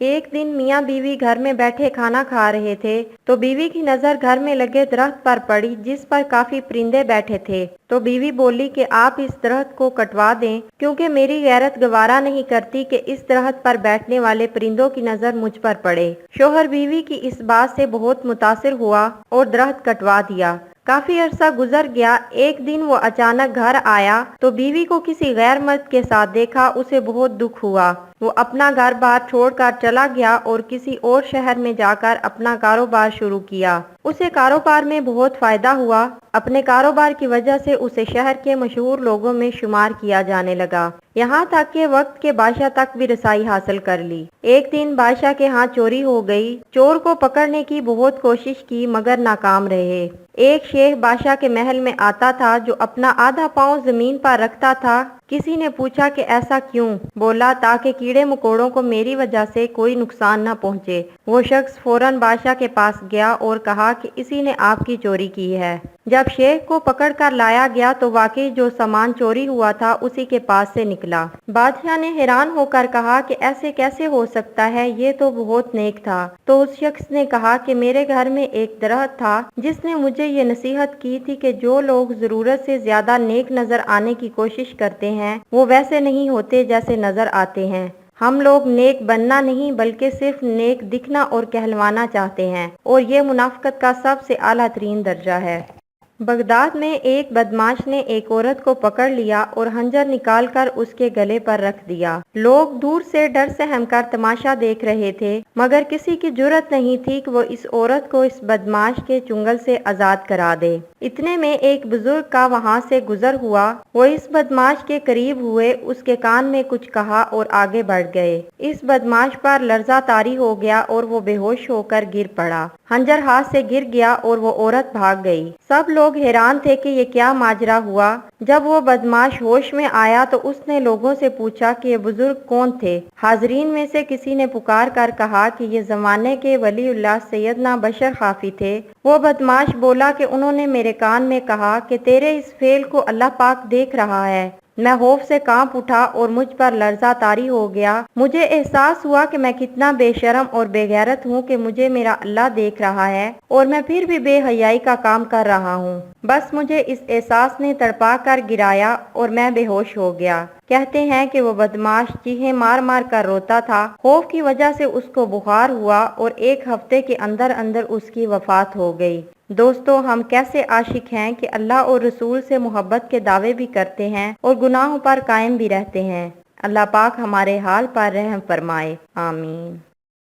ایک دن میاں بیوی گھر میں بیٹھے کھانا کھا رہے تھے تو بیوی کی نظر گھر میں لگے درخت پر پڑی جس پر کافی پرندے بیٹھے تھے۔ تو بیوی بولی کہ آپ اس درخت کو کٹوا دیں کیونکہ میری غیرت گوارا نہیں کرتی کہ اس درخت پر بیٹھنے والے پرندوں کی نظر مجھ پر پڑے۔ شوہر بیوی کی اس بات سے بہت متاثر ہوا اور درخت کٹوا دیا۔ کافی عرصہ گزر گیا۔ ایک دن وہ اچانک گھر آیا تو بیوی کو کسی غیر مرد کے ساتھ دیکھا۔ اسے بہت دکھ ہوا۔ وہ اپنا گھر بار چھوڑ کر چلا گیا اور کسی اور شہر میں جا کر اپنا کاروبار شروع کیا۔ اسے کاروبار میں بہت فائدہ ہوا۔ اپنے کاروبار کی وجہ سے اسے شہر کے مشہور لوگوں میں شمار کیا جانے لگا، یہاں تک کہ وقت کے بادشاہ تک بھی رسائی حاصل کر لی۔ ایک دن بادشاہ کے ہاں چوری ہو گئی۔ چور کو پکڑنے کی بہت کوشش کی مگر ناکام رہے۔ ایک شیخ بادشاہ کے محل میں آتا تھا جو اپنا آدھا پاؤں زمین پر رکھتا تھا۔ کسی نے پوچھا کہ ایسا کیوں؟ بولا تاکہ کیڑے مکوڑوں کو میری وجہ سے کوئی نقصان نہ پہنچے۔ وہ شخص فوراً بادشاہ کے پاس گیا اور کہا کہ اسی نے آپ کی چوری کی ہے۔ جب شیخ کو پکڑ کر لایا گیا تو واقعی جو سامان چوری ہوا تھا اسی کے پاس سے نکلا۔ بادشاہ نے حیران ہو کر کہا کہ ایسے کیسے ہو سکتا ہے، یہ تو بہت نیک تھا۔ تو اس شخص نے کہا کہ میرے گھر میں ایک درخت تھا جس نے مجھے یہ نصیحت کی تھی کہ جو لوگ ضرورت سے زیادہ نیک نظر آنے کی کوشش کرتے ہیں وہ ویسے نہیں ہوتے جیسے نظر آتے ہیں۔ ہم لوگ نیک بننا نہیں بلکہ صرف نیک دکھنا اور کہلوانا چاہتے ہیں، اور یہ منافقت کا سب سے اعلیٰ ترین درجہ ہے۔ بغداد میں ایک بدمعاش نے ایک عورت کو پکڑ لیا اور خنجر نکال کر اس کے گلے پر رکھ دیا۔ لوگ دور سے ڈر سہم کر تماشا دیکھ رہے تھے مگر کسی کی جرأت نہیں تھی کہ وہ اس عورت کو اس بدمعاش کے چنگل سے آزاد کرا دے۔ اتنے میں ایک بزرگ کا وہاں سے گزر ہوا۔ وہ اس بدمعاش کے قریب ہوئے، اس کے کان میں کچھ کہا اور آگے بڑھ گئے۔ اس بدمعاش پر لرزہ طاری ہو گیا اور وہ بے ہوش ہو کر گر پڑا۔ خنجر ہاتھ سے گر گیا اور وہ عورت بھاگ گئی۔ سب لوگ حیران تھے کہ یہ کیا ماجرا ہوا۔ جب وہ بدمعاش ہوش میں آیا تو اس نے لوگوں سے پوچھا کہ یہ بزرگ کون تھے۔ حاضرین میں سے کسی نے پکار کر کہا کہ یہ زمانے کے ولی اللہ سیدنا بشر خافی تھے۔ وہ بدمعاش بولا کہ انہوں نے میرے کان میں کہا کہ تیرے اس فعل کو اللہ پاک دیکھ رہا ہے۔ میں خوف سے کانپ اٹھا اور مجھ پر لرزہ طاری ہو گیا۔ مجھے احساس ہوا کہ میں کتنا بے شرم اور بے غیرت ہوں کہ مجھے میرا اللہ دیکھ رہا ہے اور میں پھر بھی بے حیائی کا کام کر رہا ہوں۔ بس مجھے اس احساس نے تڑپا کر گرایا اور میں بے ہوش ہو گیا۔ کہتے ہیں کہ وہ بدمعاش چیخیں مار مار کر روتا تھا۔ خوف کی وجہ سے اس کو بخار ہوا اور ایک ہفتے کے اندر اندر اس کی وفات ہو گئی۔ دوستو، ہم کیسے عاشق ہیں کہ اللہ اور رسول سے محبت کے دعوے بھی کرتے ہیں اور گناہوں پر قائم بھی رہتے ہیں۔ اللہ پاک ہمارے حال پر رحم فرمائے، آمین۔